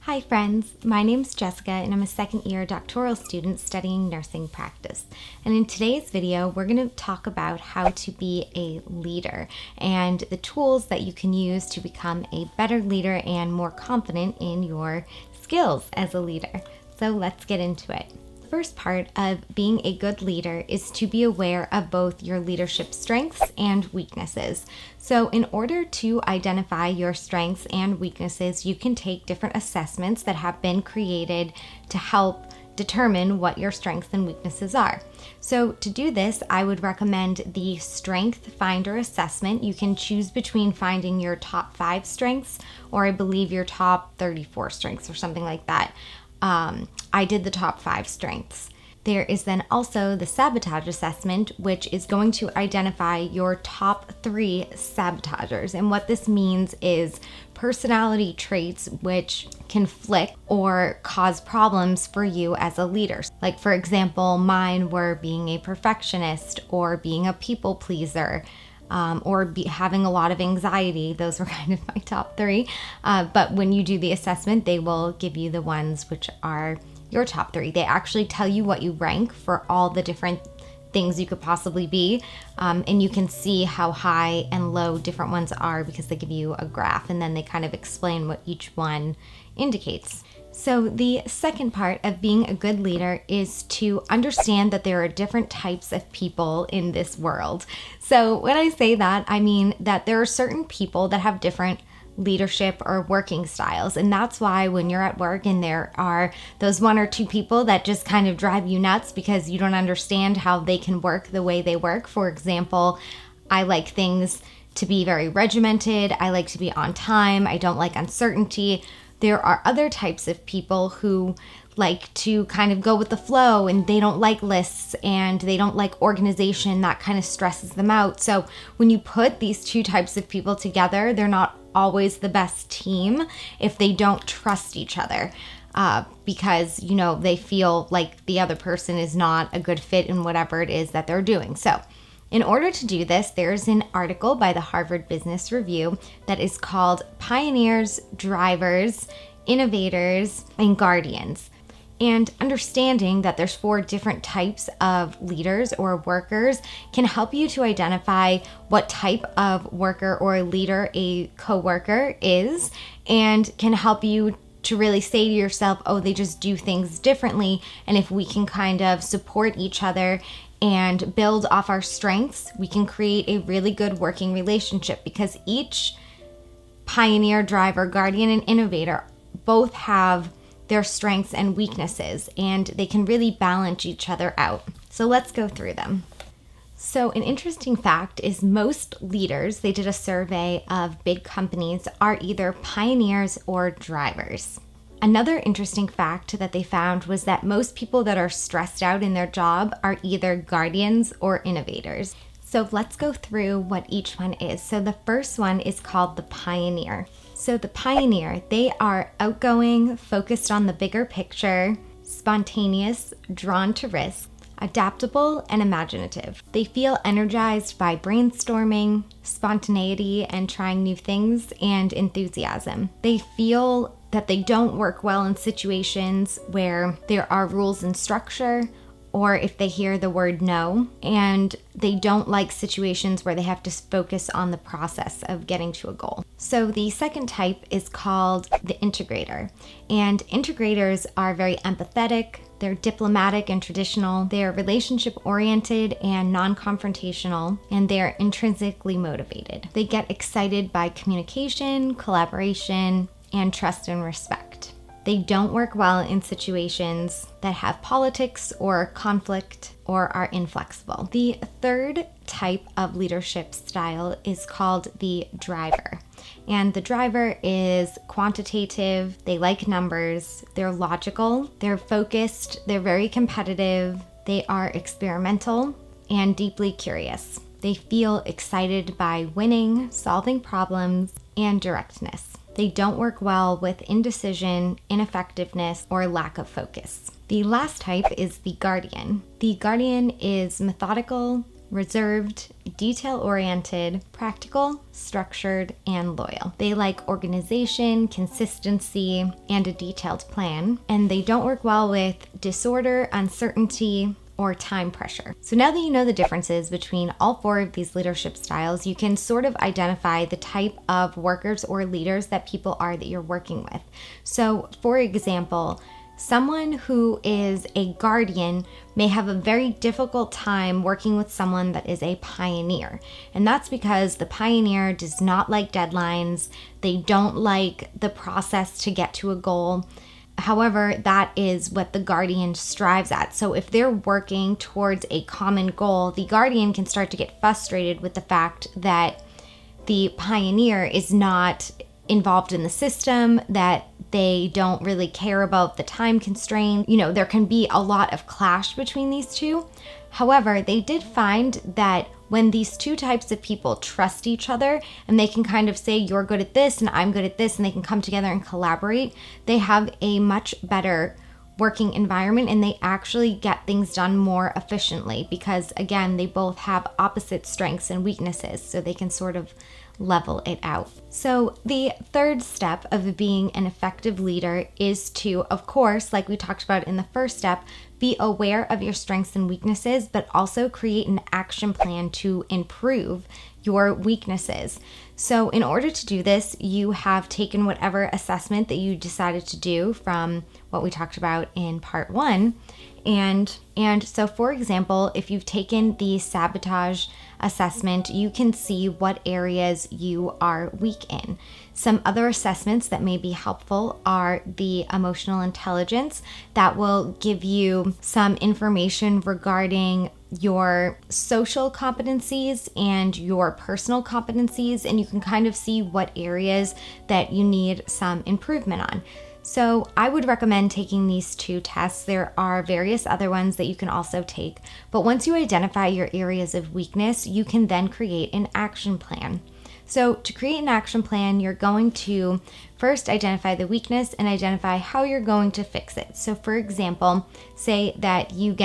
Hi friends, my name's Jessica and I'm a second-year doctoral student studying nursing practice. And in today's video, we're going to talk about how to be a leader and the tools that you can use to become a better leader and more confident in your skills as a leader. So let's get into it. The first part of being a good leader is to be aware of both your leadership strengths and weaknesses. So in order to identify your strengths and weaknesses, you can take different assessments that have been created to help determine what your strengths and weaknesses are. So to do this, I would recommend the Strengthfinder assessment. You can choose between finding your top 5 strengths or I believe your top 34 strengths or something like that. I did the top 5 strengths. There is then also the sabotage assessment, which is going to identify your top 3 sabotagers. And what this means is personality traits which conflict or cause problems for you as a leader. Like for example, mine were being a perfectionist or being a people pleaser. Or having a lot of anxiety. Those were kind of my top 3. But when you do the assessment, they will give you the ones which are your top 3. They actually tell you what you rank for all the different things you could possibly be. And you can see how high and low different ones are because they give you a graph and then they kind of explain what each one indicates. So the second part of being a good leader is to understand that there are different types of people in this world. So when I say that, I mean that there are certain people that have different leadership or working styles. And that's why when you're at work and there are those 1 or 2 people that just kind of drive you nuts because you don't understand how they can work the way they work. For example, I like things to be very regimented. I like to be on time. I don't like uncertainty. There are other types of people who like to kind of go with the flow and they don't like lists and they don't like organization. That kind of stresses them out. So when you put these 2 types of people together, they're not always the best team if they don't trust each other because, they feel like the other person is not a good fit in whatever it is that they're doing. So in order to do this, there's an article by the Harvard Business Review that is called Pioneers, Drivers, Innovators, and Guardians. And understanding that there's 4 different types of leaders or workers can help you to identify what type of worker or leader a coworker is and can help you to really say to yourself, oh, they just do things differently. And if we can kind of support each other and build off our strengths, we can create a really good working relationship because each pioneer, driver, guardian, and innovator both have their strengths and weaknesses, and they can really balance each other out. So let's go through them. So an interesting fact is most leaders, they did a survey of big companies, are either pioneers or drivers. Another interesting fact that they found was that most people that are stressed out in their job are either guardians or innovators. So let's go through what each one is. So the first one is called the pioneer. So the pioneer, they are outgoing, focused on the bigger picture, spontaneous, drawn to risk, adaptable, and imaginative. They feel energized by brainstorming, spontaneity, and trying new things, and enthusiasm. They feel that they don't work well in situations where there are rules and structure, or if they hear the word no, and they don't like situations where they have to focus on the process of getting to a goal. So the second type is called the integrator. And integrators are very empathetic, they're diplomatic and traditional, they're relationship-oriented and non-confrontational, and they're intrinsically motivated. They get excited by communication, collaboration, and trust and respect. They don't work well in situations that have politics or conflict or are inflexible. The third type of leadership style is called the driver. And the driver is quantitative, they like numbers, they're logical, they're focused, they're very competitive, they are experimental and deeply curious. They feel excited by winning, solving problems, and directness. They don't work well with indecision, ineffectiveness, or lack of focus. The last type is the guardian. The guardian is methodical, reserved, detail-oriented, practical, structured, and loyal. They like organization, consistency, and a detailed plan, and they don't work well with disorder, uncertainty, or time pressure. So now that you know the differences between all 4 of these leadership styles, you can sort of identify the type of workers or leaders that people are that you're working with. So for example, someone who is a guardian may have a very difficult time working with someone that is a pioneer. And that's because the pioneer does not like deadlines. They don't like the process to get to a goal. However, that is what the guardian strives at. So if they're working towards a common goal, the guardian can start to get frustrated with the fact that the pioneer is not involved in the system, that they don't really care about the time constraint. There can be a lot of clash between these two. However, they did find that when these 2 types of people trust each other and they can kind of say, you're good at this and I'm good at this, and they can come together and collaborate, they have a much better working environment and they actually get things done more efficiently because, again, they both have opposite strengths and weaknesses, so they can sort of level it out. So the third step of being an effective leader is to, of course, like we talked about in the first step, be aware of your strengths and weaknesses, but also create an action plan to improve your weaknesses. So in order to do this, you have taken whatever assessment that you decided to do from what we talked about in part 1. And so, for example, if you've taken the sabotage assessment, you can see what areas you are weak in. Some other assessments that may be helpful are the emotional intelligence that will give you some information regarding your social competencies and your personal competencies, and you can kind of see what areas that you need some improvement on. So I would recommend taking these 2 tests. There are various other ones that you can also take, but once you identify your areas of weakness, you can then create an action plan. So to create an action plan, you're going to first identify the weakness and identify how you're going to fix it. So for example, say that you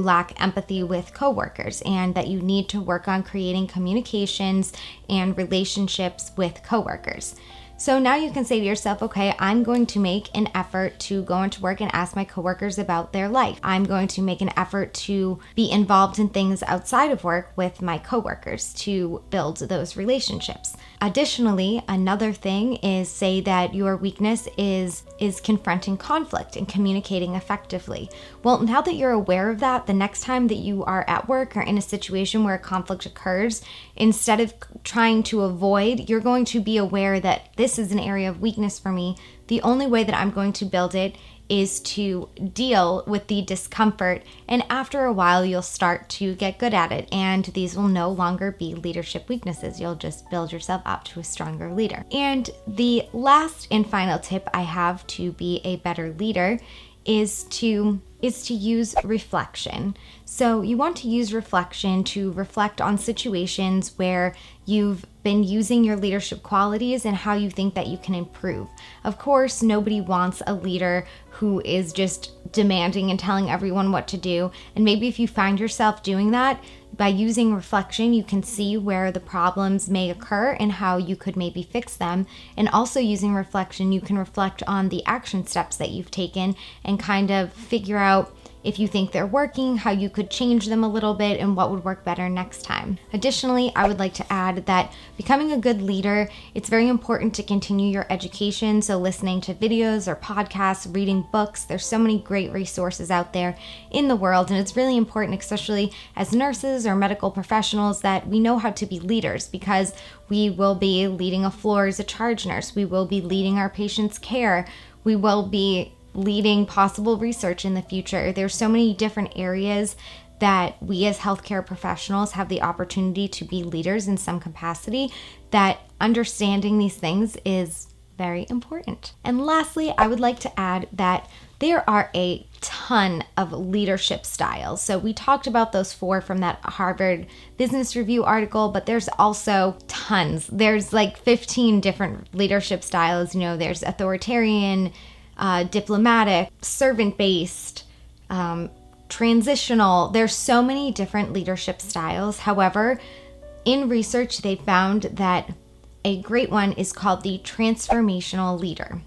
lack empathy with coworkers and that you need to work on creating communications and relationships with coworkers. So now you can say to yourself, okay, I'm going to make an effort to go into work and ask my coworkers about their life. I'm going to make an effort to be involved in things outside of work with my coworkers to build those relationships. Additionally, another thing is, say that your weakness is confronting conflict and communicating effectively. Well, now that you're aware of that, the next time that you are at work or in a situation where a conflict occurs, instead of trying to avoid, you're going to be aware that this is an area of weakness for me. The only way that I'm going to build it is to deal with the discomfort, and after a while you'll start to get good at it, and these will no longer be leadership weaknesses. You'll just build yourself up to a stronger leader. And the last and final tip I have to be a better leader is to use reflection. So you want to use reflection to reflect on situations where you've been using your leadership qualities and how you think that you can improve. Of course, nobody wants a leader who is just demanding and telling everyone what to do. And maybe if you find yourself doing that, by using reflection, you can see where the problems may occur and how you could maybe fix them. And also using reflection, you can reflect on the action steps that you've taken and kind of figure out if you think they're working, how you could change them a little bit, and what would work better next time. Additionally, I would like to add that becoming a good leader, it's very important to continue your education. So listening to videos or podcasts, reading books, there's so many great resources out there in the world. And it's really important, especially as nurses or medical professionals, that we know how to be leaders, because we will be leading a floor as a charge nurse. We will be leading our patients' care. We will be leading possible research in the future. There's so many different areas that we as healthcare professionals have the opportunity to be leaders in some capacity, that understanding these things is very important. And lastly, I would like to add that there are a ton of leadership styles. So we talked about those 4 from that Harvard Business Review article, but there's also tons. There's like 15 different leadership styles. There's authoritarian, diplomatic, servant-based, transitional. There's so many different leadership styles. However, in research, they found that a great one is called the Transformational Leader.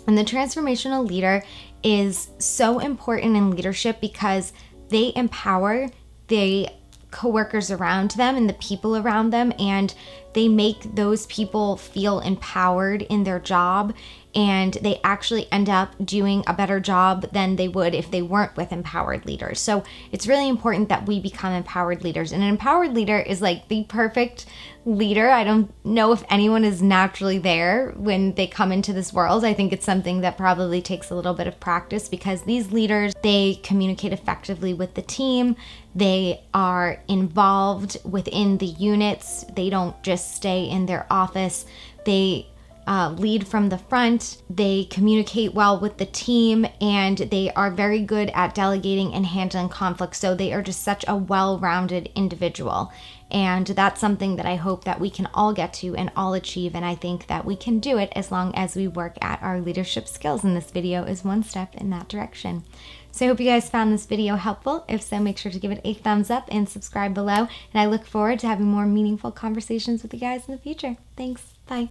And the Transformational Leader is so important in leadership because they empower the coworkers around them and the people around them, and they make those people feel empowered in their job, and they actually end up doing a better job than they would if they weren't with empowered leaders. So it's really important that we become empowered leaders. And an empowered leader is like the perfect leader. I don't know if anyone is naturally there when they come into this world. I think it's something that probably takes a little bit of practice, because these leaders, they communicate effectively with the team. They are involved within the units. They don't just stay in their office. They lead from the front. They communicate well with the team, and they are very good at delegating and handling conflict. So they are just such a well-rounded individual. And that's something that I hope that we can all get to and all achieve. And I think that we can do it as long as we work at our leadership skills. And this video is one step in that direction. So I hope you guys found this video helpful. If so, make sure to give it a thumbs up and subscribe below. And I look forward to having more meaningful conversations with you guys in the future. Thanks. Bye.